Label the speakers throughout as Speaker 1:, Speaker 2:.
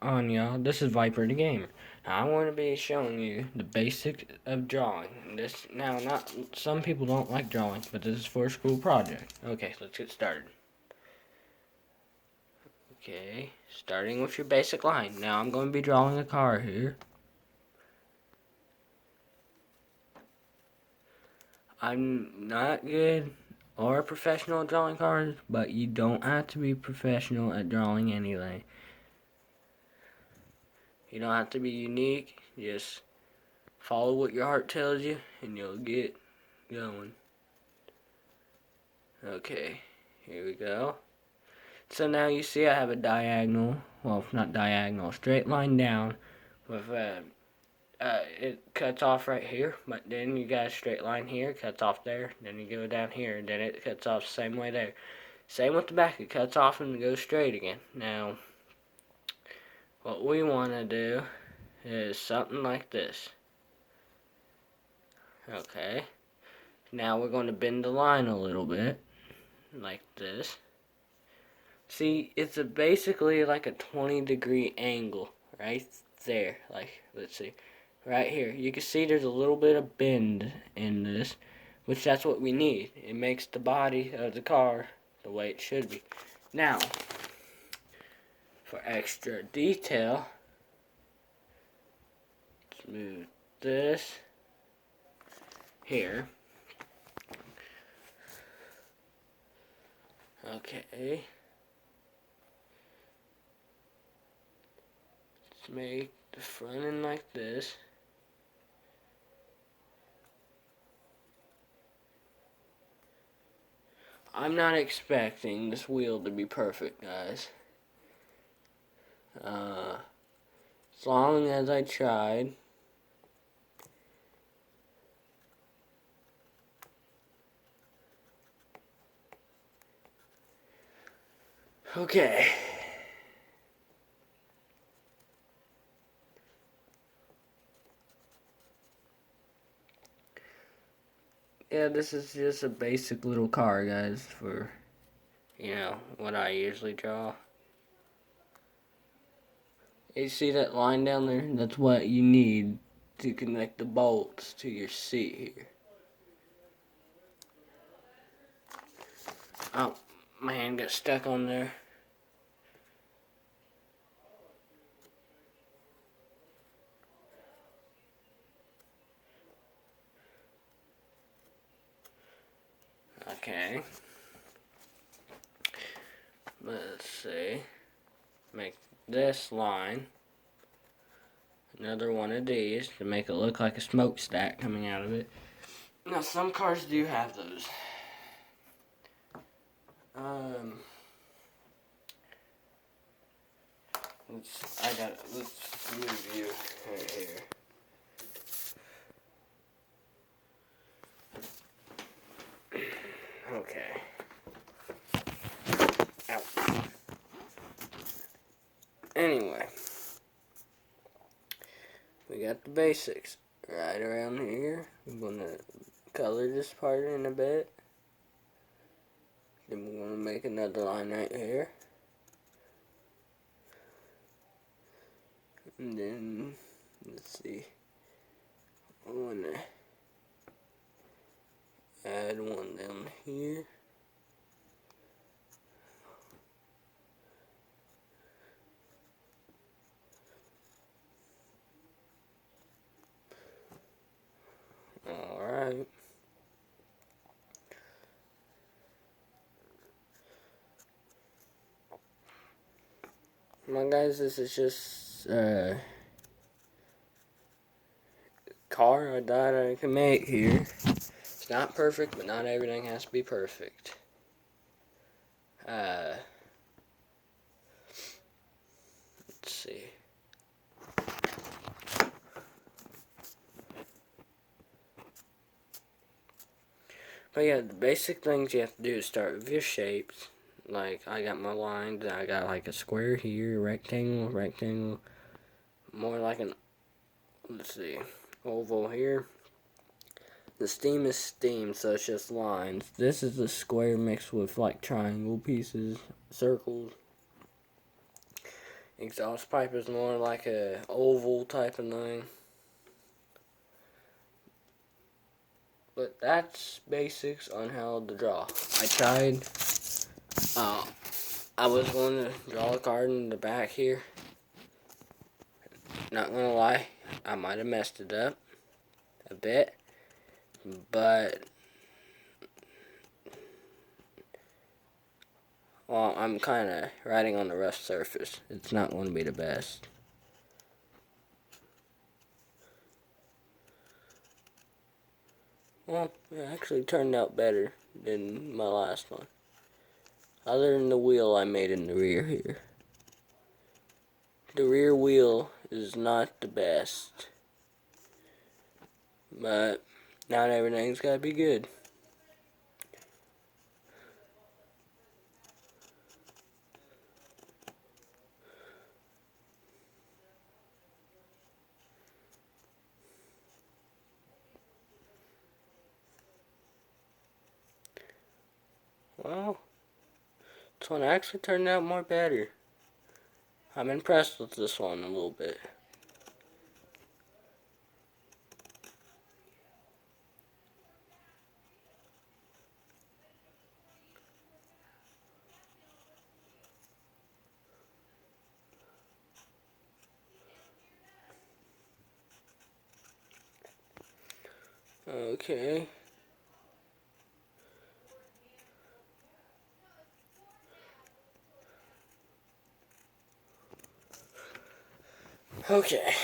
Speaker 1: On y'all, this is Viper the Gamer. I want to be showing you the basics of drawing. This now, not some people don't like drawing, but this is for a school project. Okay, let's get started. Okay, starting with your basic line. Now I'm going to be drawing a car here. I'm not good or professional at drawing cars, but you don't have to be professional at drawing anyway. You don't have to be unique. Just follow what your heart tells you, and you'll get going. Okay, here we go. So now you see I have a diagonal, well, not diagonal, straight line down with it cuts off right here, but then you got a straight line here, cuts off there, then you go down here, and then it cuts off the same way there. Same with the back, it cuts off and goes straight again. Now, what we want to do is something like this. Okay, now we're going to bend the line a little bit, like this. See, it's basically like a 20-degree angle right there. Like, let's see, right here. You can see there's a little bit of bend in this, which that's what we need. It makes the body of the car the way it should be. Now, for extra detail, let's move this here. Okay. Let's make the front end like this. I'm not expecting this wheel to be perfect, guys. As long as I tried. Okay. Yeah, this is just a basic little car, guys, for, what I usually draw. You see that line down there? That's what you need to connect the bolts to your seat here. Oh, my hand got stuck on there. Okay. Let's see. Make this line another one of these to make it look like a smokestack coming out of it. Now, some cars do have those. Let's move you right here. Okay. Ow. Anyway, we got the basics right around here. I'm gonna color this part in a bit. Then we're gonna make another line right here. And then, let's see, I'm gonna add one down here. Alright. Well, guys, this is just a car I thought I could make here. It's not perfect, but not everything has to be perfect. Let's see. But yeah, the basic things you have to do is start with your shapes. Like, I got my lines, I got like a square here, rectangle, rectangle. More like an, let's see, oval here. The steam is steam, so it's just lines. This is the square mixed with like triangle pieces, circles. Exhaust pipe is more like a oval type of thing. But that's basics on how to draw. I tried, I was going to draw a card in the back here. Not gonna lie, I might have messed it up a bit, but well, I'm kind of writing on the rough surface. It's not going to be the best. Well, it actually turned out better than my last one. Other than the wheel I made in the rear here. The rear wheel is not the best. But not everything's got to be good. Well, this one actually turned out more better. I'm impressed with this one a little bit. Okay. Okay.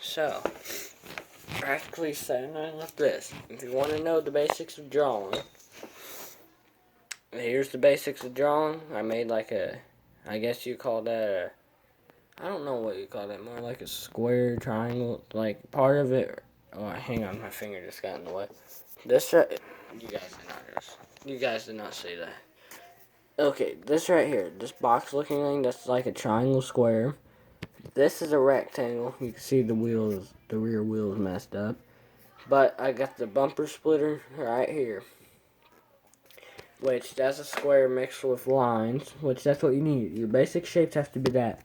Speaker 1: So, practically setting it like this. If you want to know the basics of drawing, here's the basics of drawing. I made like a, I guess you call that a, I don't know what you call that, more like a square, triangle, like part of it. Oh, hang on, my finger just got in the way. This right, you guys did not see that. Okay, this right here, this box looking thing, that's like a triangle square. This is a rectangle. You can see the wheels, the rear wheel is messed up. But I got the bumper splitter right here, which that's a square mixed with lines, which that's what you need. Your basic shapes have to be that.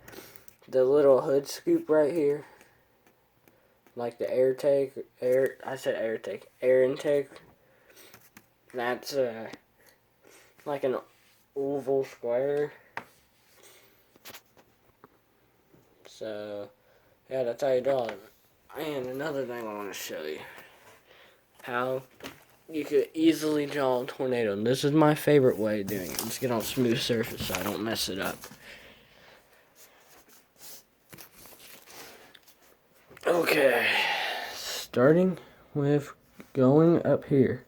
Speaker 1: The little hood scoop right here, like the air intake. That's like an oval square. So, yeah, that's how you draw it. And another thing I want to show you. How you could easily draw a tornado. And this is my favorite way of doing it. Let's get on a smooth surface so I don't mess it up. Okay. Starting with going up here.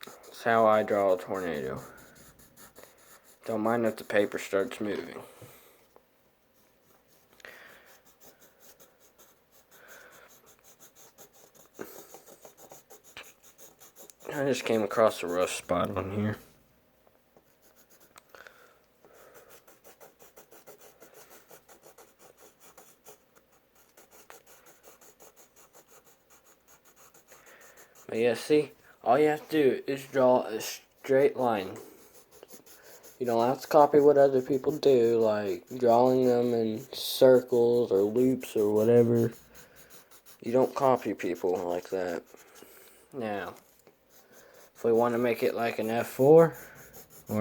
Speaker 1: That's how I draw a tornado. Don't mind if the paper starts moving. I just came across a rough spot on here. But yeah, see, all you have to do is draw a straight line. You don't have to copy what other people do, like drawing them in circles or loops or whatever. You don't copy people like that. Now, if we want to make it like an F4 or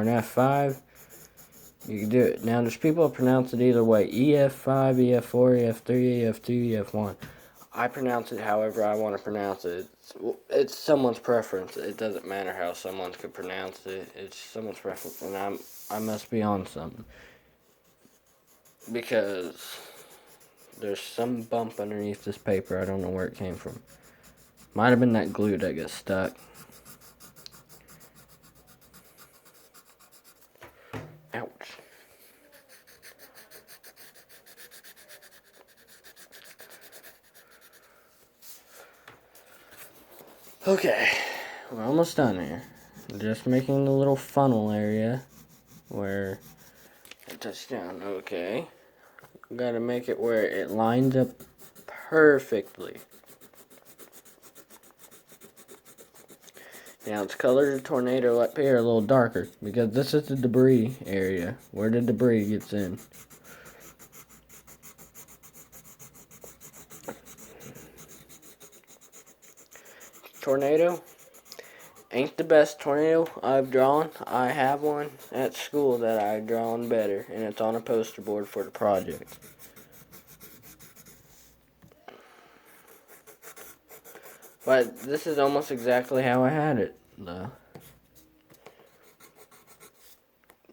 Speaker 1: an F5, you can do it. Now, there's people that pronounce it either way. EF5, EF4, EF3, EF2, EF1. I pronounce it however I want to pronounce it. It's someone's preference. It doesn't matter how someone could pronounce it. It's someone's preference, and I must be on something. Because there's some bump underneath this paper. I don't know where it came from. Might have been that glue that got stuck. Ouch. Okay, we're almost done here. Just making the little funnel area where it touches down. Okay. Gotta make it where it lines up perfectly. Now let's color the tornado up here a little darker because this is the debris area where the debris gets in. Tornado ain't the best tornado I've drawn. I have one at school that I've drawn better, and it's on a poster board for the project. But this is almost exactly how I had it, though.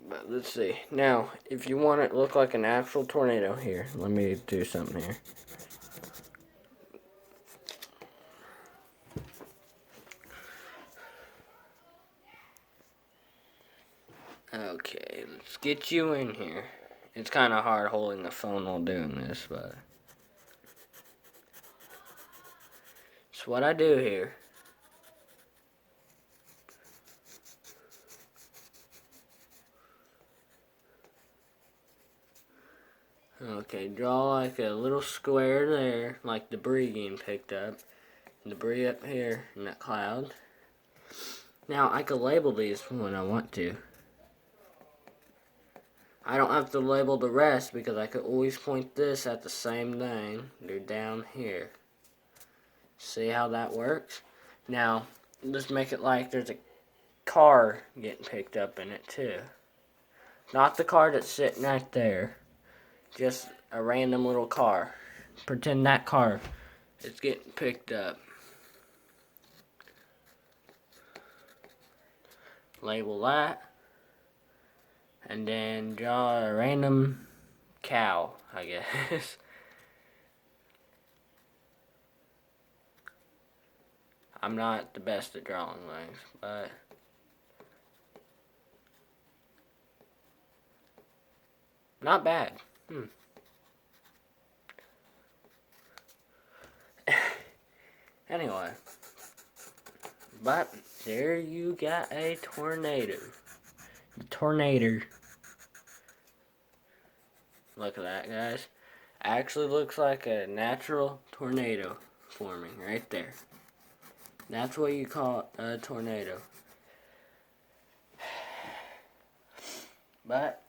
Speaker 1: But let's see. Now, if you want it to look like an actual tornado here, let me do something here. Okay, let's get you in here. It's kind of hard holding the phone while doing this, but it's what I do here. Okay, draw like a little square there, like debris getting picked up. Debris up here in that cloud. Now, I could label these when I want to. I don't have to label the rest because I could always point this at the same thing. They're down here. See how that works? Now, let's make it like there's a car getting picked up in it too. Not the car that's sitting right there. Just a random little car. Pretend that car is getting picked up. Label that. And then draw a random cow, I guess. I'm not the best at drawing things, but not bad. Anyway, but there you got a tornado. Tornado. Look at that, guys. Actually looks like a natural tornado forming right there. That's what you call a tornado. But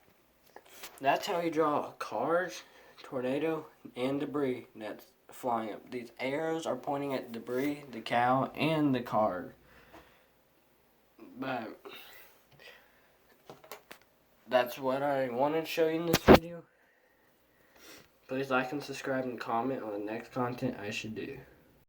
Speaker 1: that's how you draw cars, tornado, and debris that's flying up. These arrows are pointing at debris, the cow, and the car. But that's what I wanted to show you in this video. Please like and subscribe and comment on the next content I should do.